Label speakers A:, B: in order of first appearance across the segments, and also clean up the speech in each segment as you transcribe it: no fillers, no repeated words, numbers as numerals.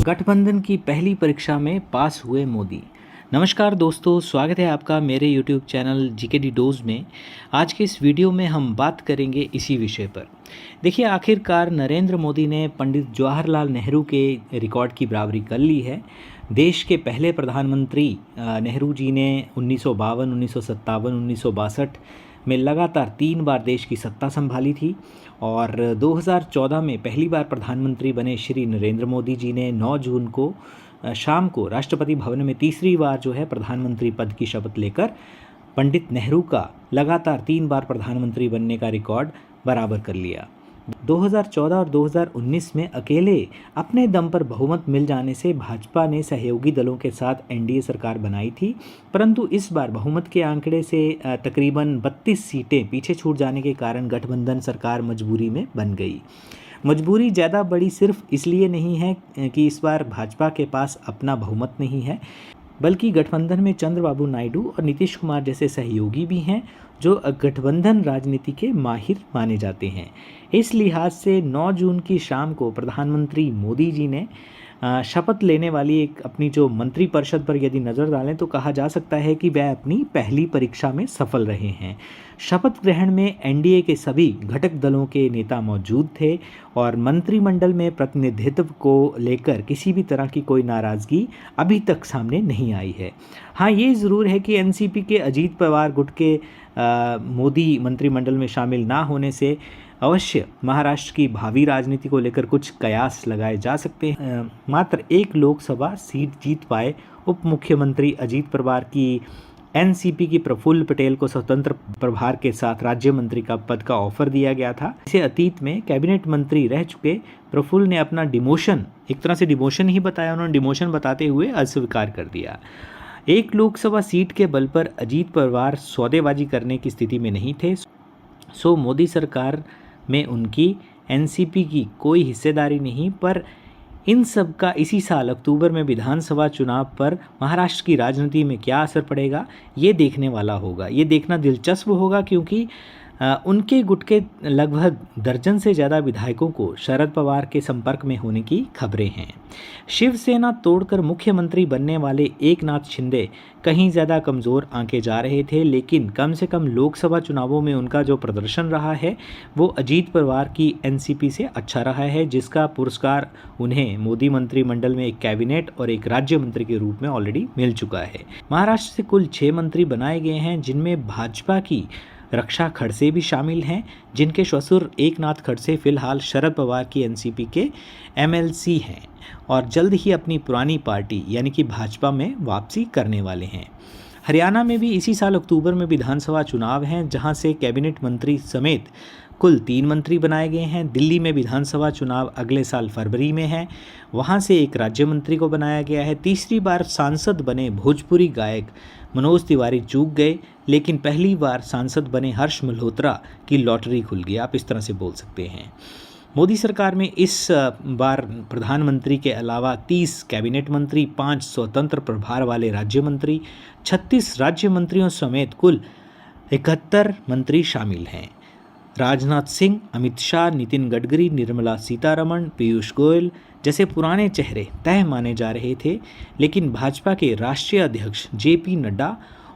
A: गठबंधन की पहली परीक्षा में पास हुए मोदी। नमस्कार दोस्तों, स्वागत है आपका मेरे YouTube चैनल जीकेडी डोज में। आज के इस वीडियो में हम बात करेंगे इसी विषय पर। देखिए, आखिरकार नरेंद्र मोदी ने पंडित जवाहरलाल नेहरू के रिकॉर्ड की बराबरी कर ली है। देश के पहले प्रधानमंत्री नेहरू जी ने 1952, 1957, 1962 में लगातार 3 बार देश की सत्ता संभाली थी और 2014 में पहली बार प्रधानमंत्री बने श्री नरेंद्र मोदी जी ने 9 जून को शाम को राष्ट्रपति भवन में तीसरी बार जो है प्रधानमंत्री पद की शपथ लेकर पंडित नेहरू का लगातार 3 बार प्रधानमंत्री बनने का रिकॉर्ड बराबर कर लिया। 2014 और 2019 में अकेले अपने दम पर बहुमत मिल जाने से भाजपा ने सहयोगी दलों के साथ एनडीए सरकार बनाई थी, परंतु इस बार बहुमत के आंकड़े से तकरीबन 32 सीटें पीछे छूट जाने के कारण गठबंधन सरकार मजबूरी में बन गई। मजबूरी ज़्यादा बड़ी सिर्फ इसलिए नहीं है कि इस बार भाजपा के पास अपना बहुमत नहीं है, बल्कि गठबंधन में चंद्रबाबू नायडू और नीतीश कुमार जैसे सहयोगी भी हैं जो गठबंधन राजनीति के माहिर माने जाते हैं। इस लिहाज से 9 जून की शाम को प्रधानमंत्री मोदी जी ने शपथ लेने वाली एक अपनी जो मंत्रिपरिषद पर यदि नज़र डालें तो कहा जा सकता है कि वह अपनी पहली परीक्षा में सफल रहे हैं। शपथ ग्रहण में एनडीए के सभी घटक दलों के नेता मौजूद थे और मंत्रिमंडल में प्रतिनिधित्व को लेकर किसी भी तरह की कोई नाराज़गी अभी तक सामने नहीं आई है। हाँ, ये ज़रूर है कि एनसीपी के अजीत पवार गुट के मोदी मंत्रिमंडल में शामिल ना होने से अवश्य महाराष्ट्र की भावी राजनीति को लेकर कुछ कयास लगाए जा सकते हैं। मात्र एक लोकसभा सीट जीत पाए उप मुख्यमंत्री अजीत पवार की एनसीपी की प्रफुल्ल पटेल को स्वतंत्र प्रभार के साथ राज्य मंत्री का पद का ऑफर दिया गया था। इसे अतीत में कैबिनेट मंत्री रह चुके प्रफुल्ल ने अपना डिमोशन, एक तरह से डिमोशन ही बताया, उन्होंने डिमोशन बताते हुए अस्वीकार कर दिया। एक लोकसभा सीट के बल पर अजीत पवार सौदेबाजी करने की स्थिति में नहीं थे, सो मोदी सरकार में उनकी एनसीपी की कोई हिस्सेदारी नहीं। पर इन सब का इसी साल अक्टूबर में विधानसभा चुनाव पर महाराष्ट्र की राजनीति में क्या असर पड़ेगा, ये देखने वाला होगा। ये देखना दिलचस्प होगा क्योंकि उनके गुट के लगभग दर्जन से ज़्यादा विधायकों को शरद पवार के संपर्क में होने की खबरें हैं। शिवसेना तोड़कर मुख्यमंत्री बनने वाले एकनाथ शिंदे कहीं ज़्यादा कमज़ोर आंके जा रहे थे, लेकिन कम से कम लोकसभा चुनावों में उनका जो प्रदर्शन रहा है वो अजीत पवार की एनसीपी से अच्छा रहा है, जिसका पुरस्कार उन्हें मोदी मंत्रिमंडल में एक कैबिनेट और एक राज्य मंत्री के रूप में ऑलरेडी मिल चुका है। महाराष्ट्र से कुल 6 मंत्री बनाए गए हैं, जिनमें भाजपा की रक्षा खड़से भी शामिल हैं, जिनके ससुर एकनाथ खड़से फिलहाल शरद पवार की एनसीपी के एमएलसी हैं और जल्द ही अपनी पुरानी पार्टी यानी कि भाजपा में वापसी करने वाले हैं। हरियाणा में भी इसी साल अक्टूबर में विधानसभा चुनाव हैं, जहां से कैबिनेट मंत्री समेत कुल 3 मंत्री बनाए गए हैं। दिल्ली में विधानसभा चुनाव अगले साल फरवरी में है, वहां से एक राज्य मंत्री को बनाया गया है। तीसरी बार सांसद बने भोजपुरी गायक मनोज तिवारी चूक गए, लेकिन पहली बार सांसद बने हर्ष मल्होत्रा की लॉटरी खुल गई, आप इस तरह से बोल सकते हैं। मोदी सरकार में इस बार प्रधानमंत्री के अलावा 30 कैबिनेट मंत्री, 5 स्वतंत्र प्रभार वाले राज्य मंत्री, 36 राज्य मंत्रियों समेत कुल 71 मंत्री शामिल हैं। राजनाथ सिंह, अमित शाह, नितिन गडकरी, निर्मला सीतारमण, पीयूष गोयल जैसे पुराने चेहरे तय माने जा रहे थे, लेकिन भाजपा के राष्ट्रीय अध्यक्ष जेपी नड्डा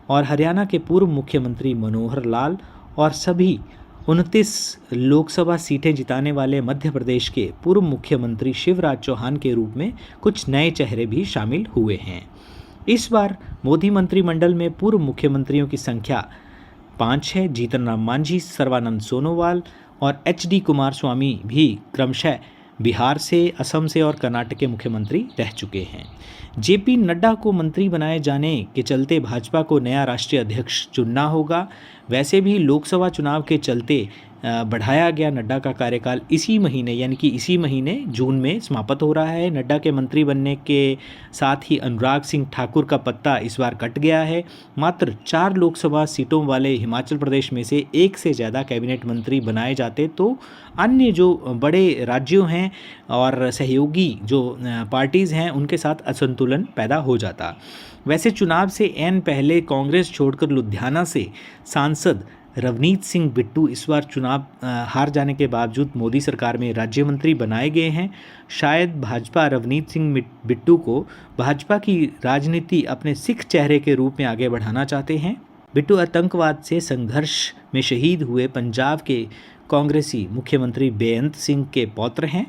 A: और हरियाणा के पूर्व मुख्यमंत्री मनोहर लाल और सभी 29 लोकसभा सीटें जिताने वाले मध्य प्रदेश के पूर्व मुख्यमंत्री शिवराज चौहान के रूप में कुछ नए चेहरे भी शामिल हुए हैं। इस बार मोदी मंत्रिमंडल में पूर्व मुख्यमंत्रियों की संख्या 5 है। जीतन राम मांझी, सर्बानंद सोनोवाल और एचडी कुमारस्वामी भी क्रमशः बिहार से, असम से और कर्नाटक के मुख्यमंत्री रह चुके हैं। जेपी नड्डा को मंत्री बनाए जाने के चलते भाजपा को नया राष्ट्रीय अध्यक्ष चुनना होगा। वैसे भी लोकसभा चुनाव के चलते बढ़ाया गया नड्डा का कार्यकाल इसी महीने यानी कि इसी महीने जून में समाप्त हो रहा है। नड्डा के मंत्री बनने के साथ ही अनुराग सिंह ठाकुर का पत्ता इस बार कट गया है। मात्र 4 लोकसभा सीटों वाले हिमाचल प्रदेश में से एक से ज़्यादा कैबिनेट मंत्री बनाए जाते तो अन्य जो बड़े राज्यों हैं और सहयोगी जो पार्टीज़ हैं उनके साथ असंतुलन पैदा हो जाता। वैसे चुनाव से ऐन पहले कांग्रेस छोड़कर लुधियाना से सांसद रवनीत सिंह बिट्टू इस बार चुनाव हार जाने के बावजूद मोदी सरकार में राज्य मंत्री बनाए गए हैं। शायद भाजपा रवनीत सिंह बिट्टू को भाजपा की राजनीति अपने सिख चेहरे के रूप में आगे बढ़ाना चाहते हैं। बिट्टू आतंकवाद से संघर्ष में शहीद हुए पंजाब के कांग्रेसी मुख्यमंत्री बेअंत सिंह के पौत्र हैं।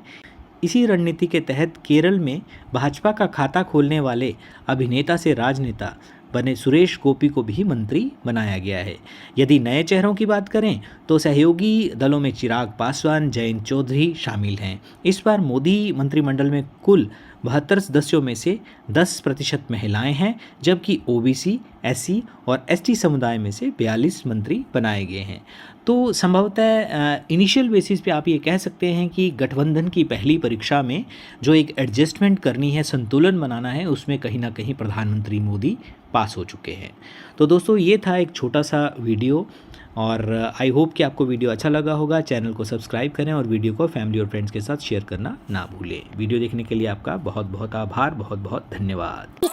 A: इसी रणनीति के तहत केरल में भाजपा का खाता खोलने वाले अभिनेता से राजनेता बने सुरेश गोपी को भी मंत्री बनाया गया है। यदि नए चेहरों की बात करें तो सहयोगी दलों में चिराग पासवान, जयंत चौधरी शामिल हैं। इस बार मोदी मंत्रिमंडल में कुल 72 सदस्यों में से 10% महिलाएं हैं, जबकि ओबीसी, एससी और एसटी समुदाय में से 42 मंत्री बनाए गए हैं। तो संभवतः इनिशियल बेसिस पे आप ये कह सकते हैं कि गठबंधन की पहली परीक्षा में जो एक एडजस्टमेंट करनी है, संतुलन बनाना है, उसमें कहीं ना कहीं प्रधानमंत्री मोदी पास हो चुके हैं। तो दोस्तों ये था एक छोटा सा वीडियो और आई होप कि आपको वीडियो अच्छा लगा होगा। चैनल को सब्सक्राइब करें और वीडियो को फैमिली और फ्रेंड्स के साथ शेयर करना ना भूलें। वीडियो देखने के लिए आपका बहुत बहुत आभार, बहुत बहुत धन्यवाद।